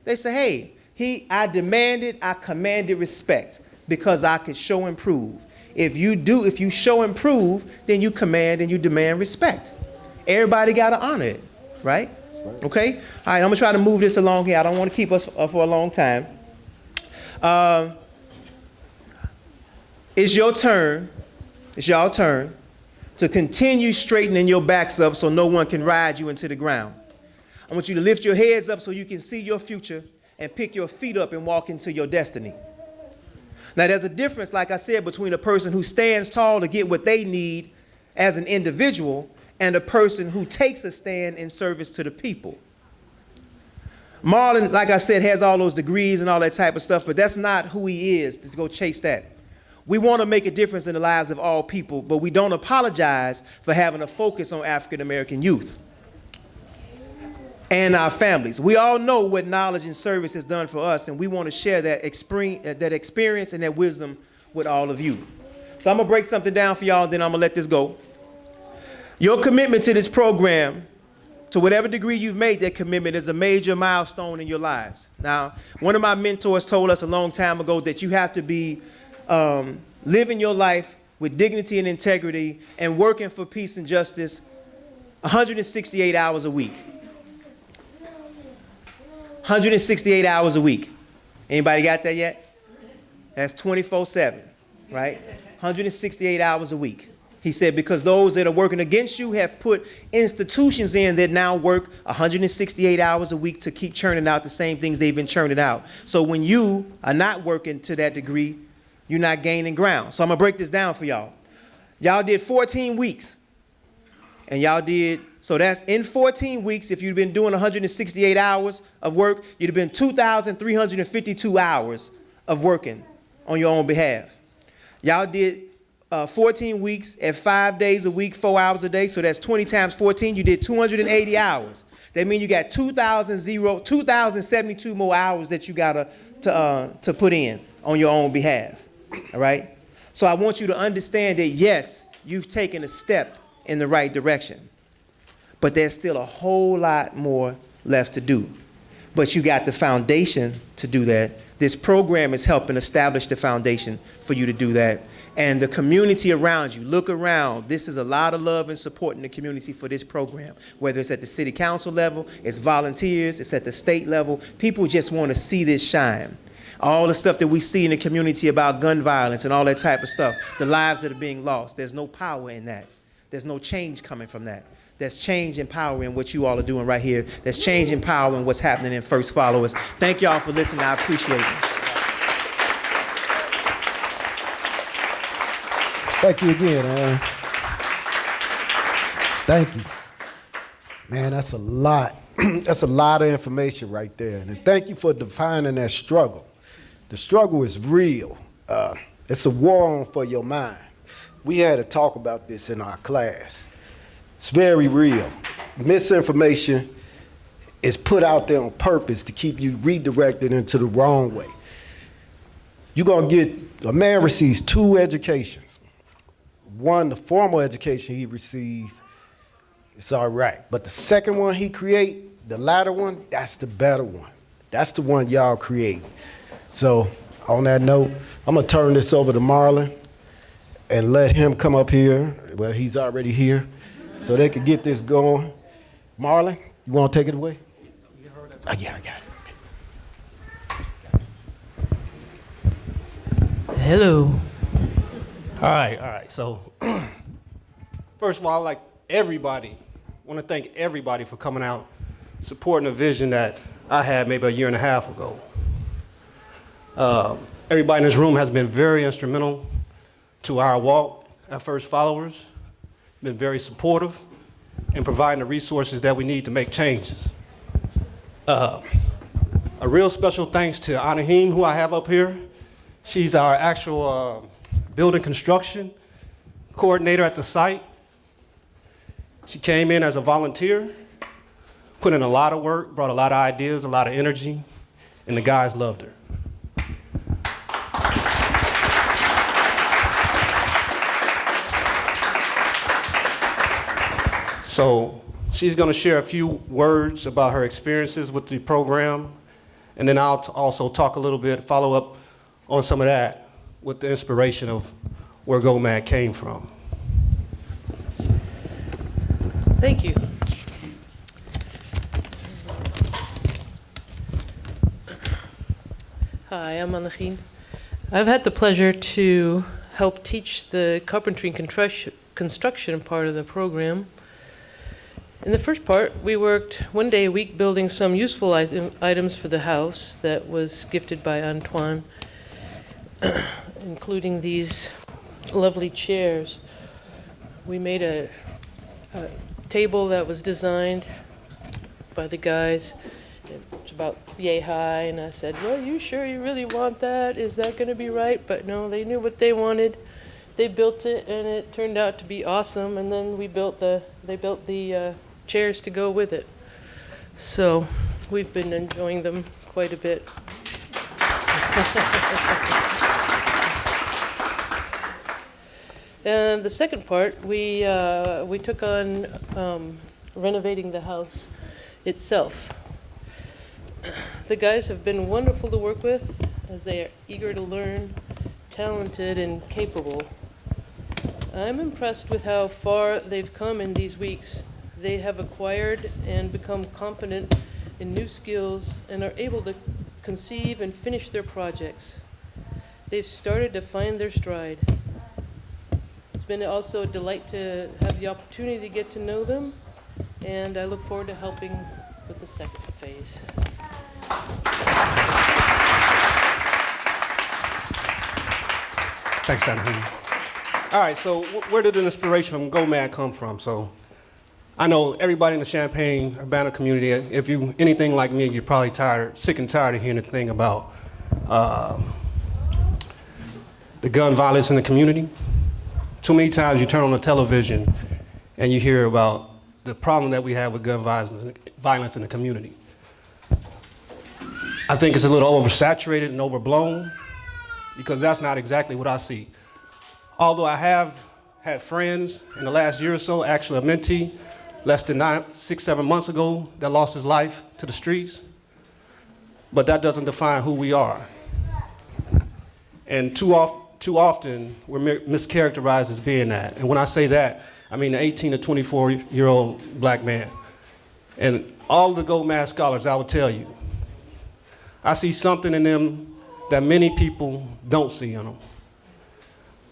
they said, hey, I commanded respect because I could show and prove. If you show and prove, then you command and you demand respect. Everybody got to honor it, right? Okay? All right, I'm going to try to move this along here. I don't want to keep us for a long time. It's your turn. It's y'all turn to continue straightening your backs up so no one can ride you into the ground. I want you to lift your heads up so you can see your future and pick your feet up and walk into your destiny. Now, there's a difference, like I said, between a person who stands tall to get what they need as an individual and a person who takes a stand in service to the people. Marlon, like I said, has all those degrees and all that type of stuff, but that's not who he is to go chase that. We want to make a difference in the lives of all people, but we don't apologize for having a focus on African American youth and our families. We all know what knowledge and service has done for us, and we want to share that experience and that wisdom with all of you. So I'm going to break something down for y'all, then I'm going to let this go. Your commitment to this program, to whatever degree you've made that commitment, is a major milestone in your lives. Now, one of my mentors told us a long time ago that you have to be living your life with dignity and integrity and working for peace and justice 168 hours a week. 168 hours a week. Anybody got that yet? That's 24/7, right? 168 hours a week. He said, because those that are working against you have put institutions in that now work 168 hours a week to keep churning out the same things they've been churning out. So when you are not working to that degree, you're not gaining ground. So I'm going to break this down for y'all. Y'all did 14 weeks. And y'all did, so that's in 14 weeks, if you've been doing 168 hours of work, you'd have been 2,352 hours of working on your own behalf. Y'all did 14 weeks at 5 days a week, 4 hours a day. So that's 20 times 14. You did 280 hours. That means you got 2,072 more hours that you got to to put in on your own behalf, all right? So I want you to understand that, yes, you've taken a step in the right direction, but there's still a whole lot more left to do. But you got the foundation to do that. This program is helping establish the foundation for you to do that. And the community around you, look around. This is a lot of love and support in the community for this program. Whether it's at the city council level, it's volunteers, it's at the state level. People just want to see this shine. All the stuff that we see in the community about gun violence and all that type of stuff, the lives that are being lost, there's no power in that. There's no change coming from that. There's change and power in what you all are doing right here. There's change and power in what's happening in First Followers. Thank y'all for listening. I appreciate it. Thank you again, Aaron. Thank you. Man, that's a lot. That's a lot of information right there. And thank you for defining that struggle. The struggle is real. It's a war on for your mind. We had to talk about this in our class. It's very real. Misinformation is put out there on purpose to keep you redirected into the wrong way. You're gonna get, a man receives 2 educations. One, the formal education he received, it's all right. But the second one he create, the latter one, that's the better one. That's the one y'all create. So on that note, I'm gonna turn this over to Marlon and let him come up here. Well, he's already here, so they can get this going. Marlon, you wanna take it away? Oh, yeah, I got it. Hello. All right. So, first of all, I'd like everybody, want to thank everybody for coming out, supporting a vision that I had maybe a year and a half ago. Everybody in this room has been very instrumental to our walk at First Followers, been very supportive in providing the resources that we need to make changes. A real special thanks to Anahim, who I have up here. She's our actual building construction coordinator at the site. She came in as a volunteer, put in a lot of work, brought a lot of ideas, a lot of energy, and the guys loved her. So she's going to share a few words about her experiences with the program, and then I'll also talk a little bit, follow up on some of that with the inspiration of where GoMad came from. Thank you. Hi, I'm Anahim. I've had the pleasure to help teach the carpentry and construction part of the program. In the first part, we worked 1 day a week building some useful items for the house that was gifted by Antoine, including these lovely chairs. We made a table that was designed by the guys. It's about yay high, and I said, well, you sure you really want that? Is that going to be right? But no, they knew what they wanted. They built it, and it turned out to be awesome. And then they built the chairs to go with it. So we've been enjoying them quite a bit. And the second part, we took on renovating the house itself. The guys have been wonderful to work with, as they are eager to learn, talented, and capable. I'm impressed with how far they've come in these weeks. They have acquired and become confident in new skills and are able to conceive and finish their projects. They've started to find their stride. It's been also a delight to have the opportunity to get to know them, and I look forward to helping with the second phase. Thanks, Anahim. All right, so where did the inspiration from GoMad come from? So I know everybody in the Champaign-Urbana community, if you anything like me, you're probably sick and tired of hearing the thing about the gun violence in the community. Too many times you turn on the television and you hear about the problem that we have with gun violence in the community. I think it's a little oversaturated and overblown because that's not exactly what I see. Although I have had friends in the last year or so, actually a mentee, less than 6, 7 months ago that lost his life to the streets, but that doesn't define who we are. And too often, we're mischaracterized as being that. And when I say that, I mean the 18 to 24-year-old black man. And all the gold mask scholars, I would tell you, I see something in them that many people don't see in them.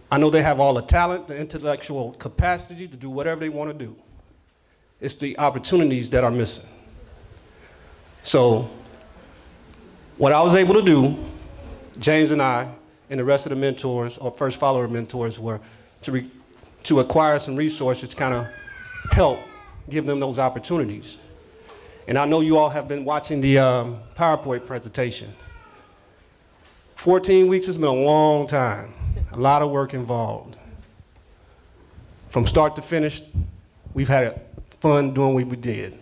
I know they have all the talent, the intellectual capacity to do whatever they want to do. It's the opportunities that are missing. So, what I was able to do, James and I, and the rest of the mentors, or first follower mentors, were to acquire some resources to kind of help give them those opportunities. And I know you all have been watching the PowerPoint presentation. 14 weeks has been a long time, a lot of work involved. From start to finish, we've had fun doing what we did.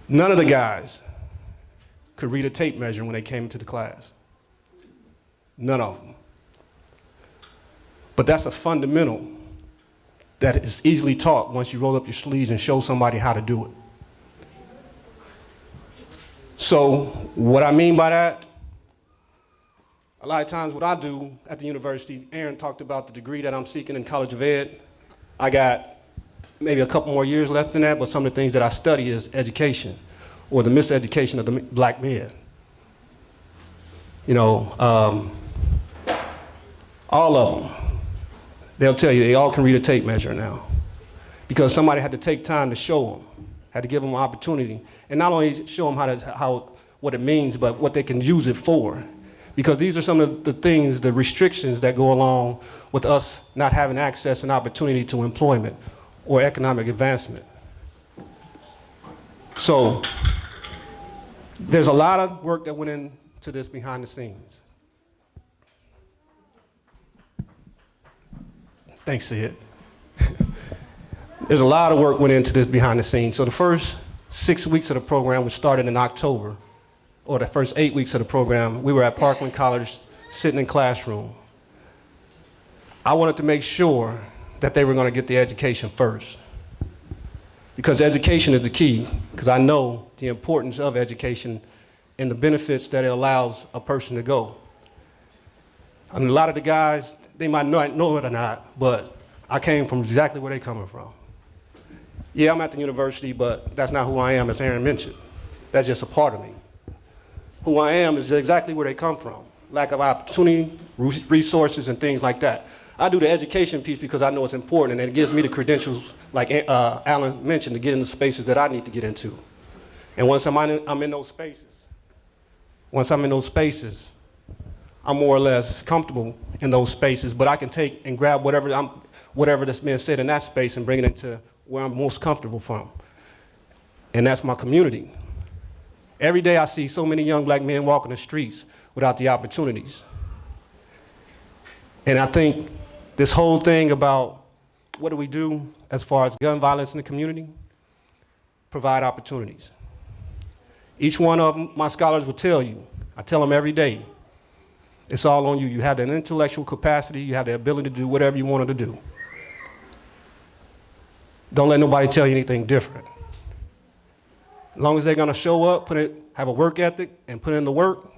None of the guys could read a tape measure when they came into the class. None of them. But that's a fundamental that is easily taught once you roll up your sleeves and show somebody how to do it. So what I mean by that, a lot of times what I do at the university, Aaron talked about the degree that I'm seeking in College of Ed. I got maybe a couple more years left in that, but some of the things that I study is education, or the miseducation of the black men. You know, all of them. They'll tell you they all can read a tape measure now because somebody had to take time to show them, had to give them an opportunity, and not only show them what it means, but what they can use it for. Because these are some of the things, the restrictions that go along with us not having access and opportunity to employment or economic advancement. So there's a lot of work that went into this behind the scenes. Thanks, Sid. There's a lot of work went into this behind the scenes. So the first 6 weeks of the program, which started in October, or the first 8 weeks of the program, we were at Parkland College sitting in classroom. I wanted to make sure that they were going to get the education first. Because education is the key, because I know the importance of education and the benefits that it allows a person to go. And a lot of the guys, they might not know it or not, but I came from exactly where they're coming from. Yeah, I'm at the university, but that's not who I am, as Aaron mentioned. That's just a part of me. Who I am is exactly where they come from. Lack of opportunity, resources, and things like that. I do the education piece because I know it's important, and it gives me the credentials, like Alan mentioned, to get into spaces that I need to get into. And once I'm in those spaces, I'm more or less comfortable in those spaces, but I can take and grab whatever that's being said in that space and bring it into where I'm most comfortable from. And that's my community. Every day I see so many young black men walking the streets without the opportunities. And I think this whole thing about what do we do as far as gun violence in the community, provide opportunities. Each one of them, my scholars will tell you, I tell them every day, it's all on you. You have that intellectual capacity, you have the ability to do whatever you wanted to do. Don't let nobody tell you anything different. As long as they're gonna show up, have a work ethic, and put in the work,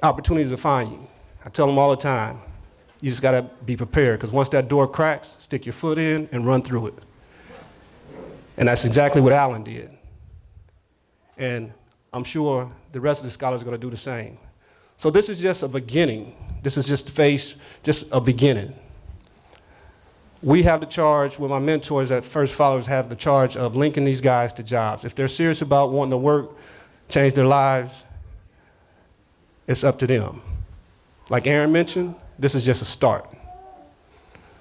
opportunities will find you. I tell them all the time, you just gotta be prepared, because once that door cracks, stick your foot in and run through it. And that's exactly what Alan did. And I'm sure the rest of the scholars are gonna do the same. So this is just a beginning. This is just a beginning. We have the charge, with my mentors at FirstFollowers have the charge of linking these guys to jobs. If they're serious about wanting to work, change their lives, it's up to them. Like Aaron mentioned, this is just a start.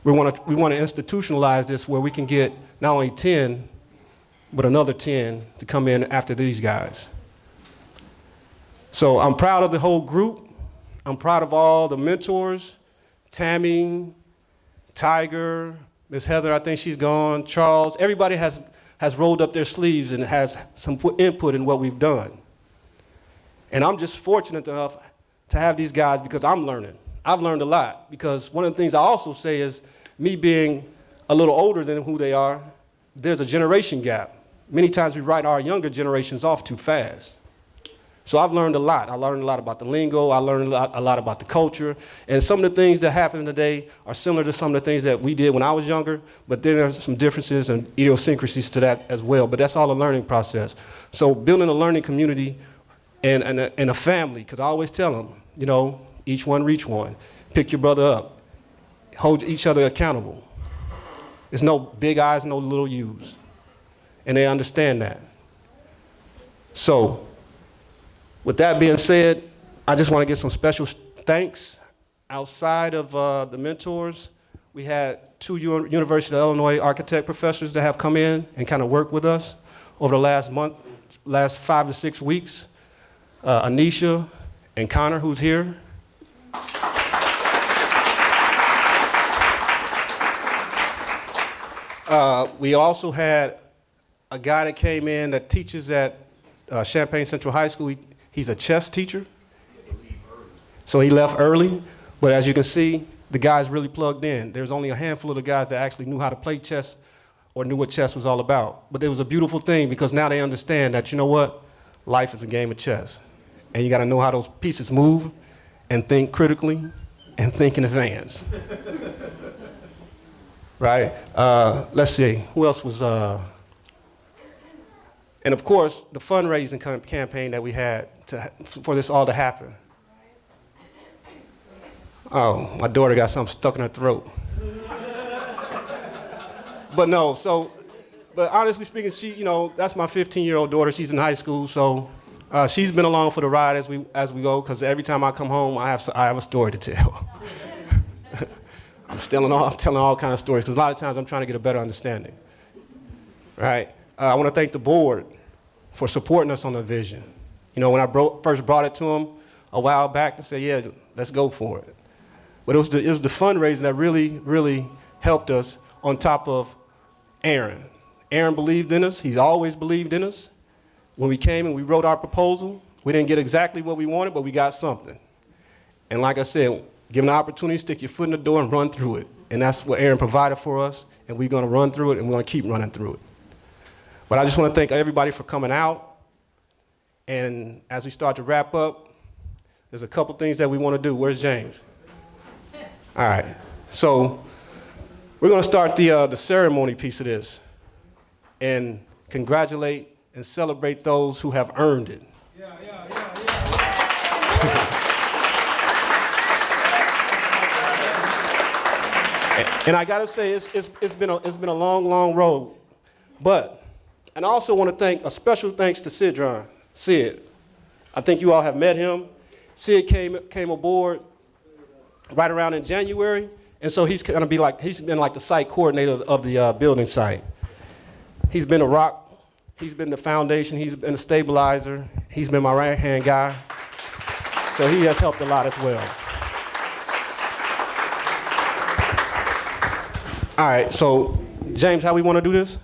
We want to institutionalize this where we can get not only 10, but another 10 to come in after these guys. So I'm proud of the whole group. I'm proud of all the mentors, Tammy, Tiger, Miss Heather, I think she's gone, Charles. Everybody has has rolled up their sleeves and has some input in what we've done. And I'm just fortunate enough to have these guys because I'm learning. I've learned a lot because one of the things I also say is me being a little older than who they are, there's a generation gap. Many times we write our younger generations off too fast. So I've learned a lot. I learned a lot about the lingo. I learned a lot about the culture. And some of the things that happen today are similar to some of the things that we did when I was younger, but then there's some differences and idiosyncrasies to that as well. But that's all a learning process. So building a learning community and a family, because I always tell them, you know, each one reach one. Pick your brother up. Hold each other accountable. There's no big I's, no little U's. And they understand that. So, with that being said, I just want to give some special thanks outside of the mentors. We had 2 University of Illinois architect professors that have come in and kind of worked with us over the last 5 to 6 weeks. Anisha and Connor, who's here. We also had a guy that came in that teaches at Champaign Central High School. He's a chess teacher. So he left early, but as you can see, the guy's really plugged in. There's only a handful of the guys that actually knew how to play chess or knew what chess was all about. But it was a beautiful thing because now they understand that, you know what? Life is a game of chess. And you gotta know how those pieces move and think critically and think in advance. Right? Let's see, who else was, and of course, the fundraising campaign that we had for this all to happen. Oh, my daughter got something stuck in her throat. But no, but honestly speaking, she, you know, that's my 15-year-old daughter. She's in high school, so she's been along for the ride as we go, because every time I come home, I have a story to tell. I'm telling all kinds of stories, because a lot of times I'm trying to get a better understanding. Right? I want to thank the board for supporting us on the vision. You know, when I first brought it to them a while back, they said, yeah, let's go for it. But it was the fundraising that really, really helped us on top of Aaron. Aaron believed in us. He's always believed in us. When we came and we wrote our proposal, we didn't get exactly what we wanted, but we got something. And like I said, given the opportunity, stick your foot in the door and run through it. And that's what Aaron provided for us, and we're gonna run through it, and we're gonna keep running through it. But I just want to thank everybody for coming out. And as we start to wrap up, there's a couple things that we want to do. Where's James? All right. So we're going to start the ceremony piece of this and congratulate and celebrate those who have earned it. And I got to say, it's been a long, long road. And I also want to thank a special thanks to Sid. I think you all have met him. Sid came aboard right around in January, and so he's been like the site coordinator of the building site. He's been a rock. He's been the foundation. He's been a stabilizer. He's been my right-hand guy. So he has helped a lot as well. All right, so James, how we want to do this?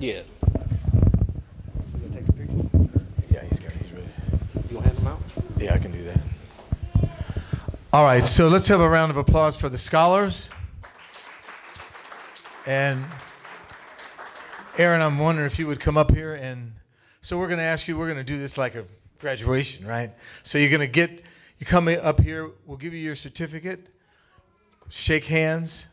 Yeah. Yeah, he's ready. You gonna hand them out? Yeah, I can do that. All right, so let's have a round of applause for the scholars. And Aaron, I'm wondering if you would come up here, and so we're going to ask you, we're going to do this like a graduation, right? So you're going to you come up here, we'll give you your certificate, shake hands,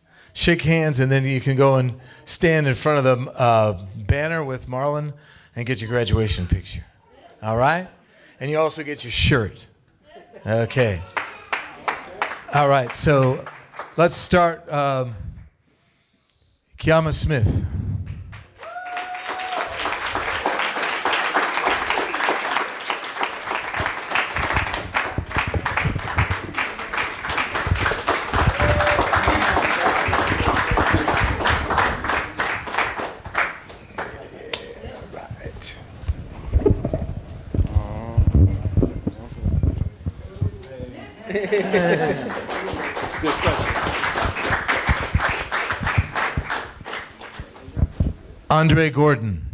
and then you can go and stand in front of the banner with Marlon and get your graduation picture. All right? And you also get your shirt. Okay. All right, so let's start. Kiama Smith. That's a good question. Andre Gordon.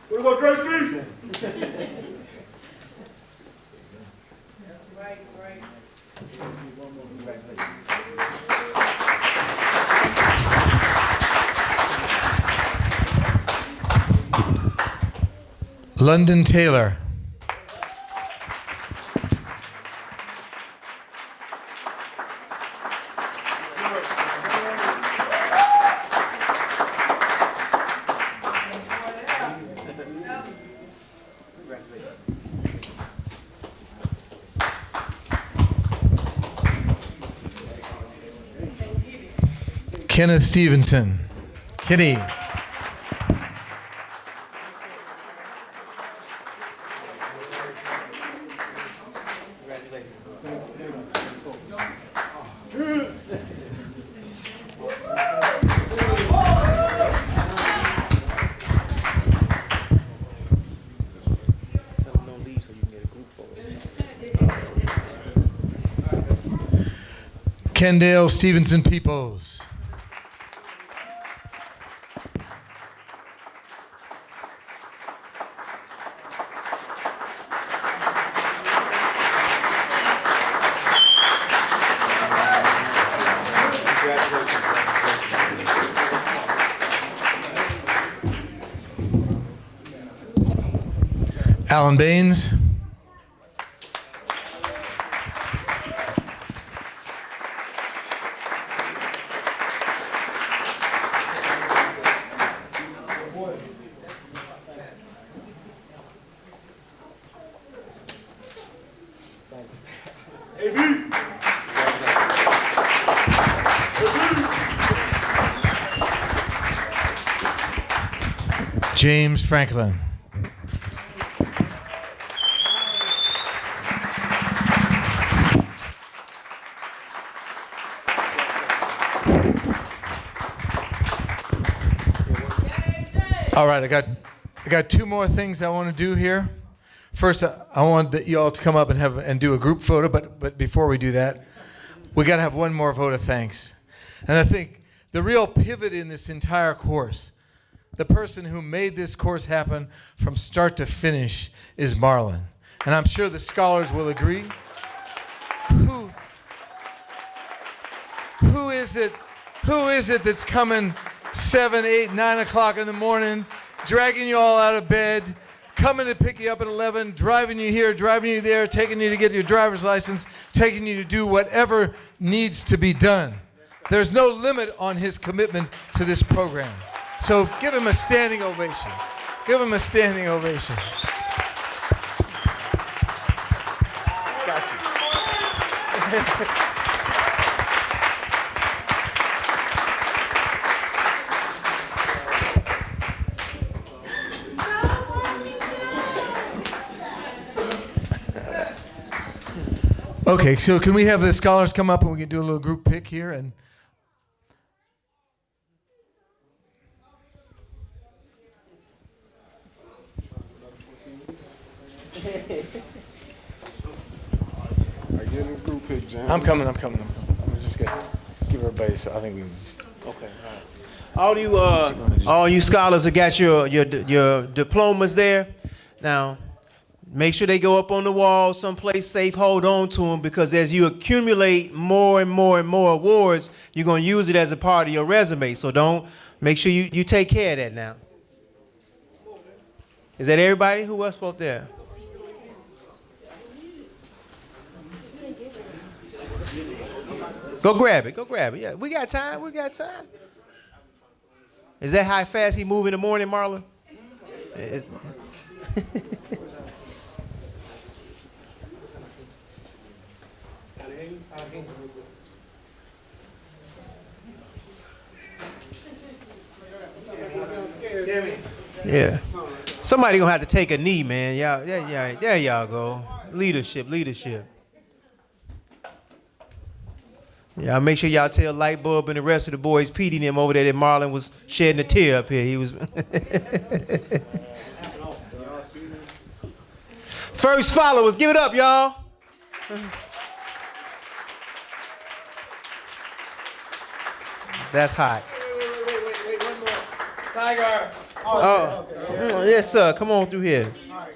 What about Dre Steve? London Taylor. Kenneth Stevenson. Kenny. Kendale Stevenson Peoples. Alan Baines. James Franklin. All right, I got two more things I want to do here. First, I want you all to come up and do a group photo, but before we do that, we got to have one more vote of thanks. And I think the real pivot in this entire course, the person who made this course happen from start to finish, is Marlon. And I'm sure the scholars will agree. Who is it that's coming 7, 8, 9 o'clock in the morning, dragging you all out of bed, coming to pick you up at 11, driving you here, driving you there, taking you to get your driver's license, taking you to do whatever needs to be done? There's no limit on his commitment to this program. So give him a standing ovation. Give him a standing ovation. Got you. Okay, so can we have the scholars come up and we can do a little group pick here? And Are you in this group pick, Jam? I'm coming. I'm just gonna give everybody. So I think we can. Okay. All you scholars that got your diplomas there, now make sure they go up on the wall someplace safe. Hold on to them, because as you accumulate more and more and more awards, you're gonna use it as a part of your resume. So make sure you take care of that now. Is that everybody? Who else spoke there? Go grab it. Yeah, we got time. Is that how fast he move in the morning, Marlon? Yeah. Somebody gonna have to take a knee, man. Yeah. There y'all go. Leadership. Yeah, make sure y'all tell Lightbulb and the rest of the boys, Petey and them over there, that Marlon was shedding a tear up here. He was. First followers, give it up, y'all. That's hot. Wait, one more. Tiger. Oh, yes, sir. Come on through here.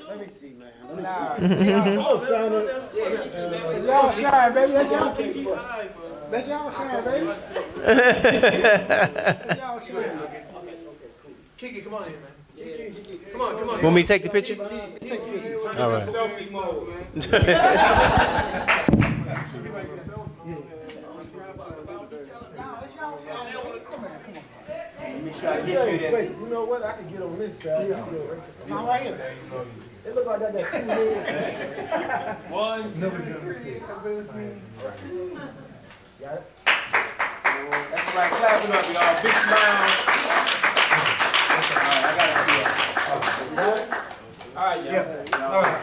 Let me see, man. I was trying to. Let y'all shine, baby. Let y'all shine, baby. Let y'all shine. Kiki, come on here, man. Come on. Want me to take the picture? All right. Selfie mode, man. Wait, you know what? I can get on this side. Come right here. It look like I got 2 heads. One. Nobody's gonna see it. Got it? That's like clapping up, y'all. Big smile. All right, I got it. All right, yeah. All right.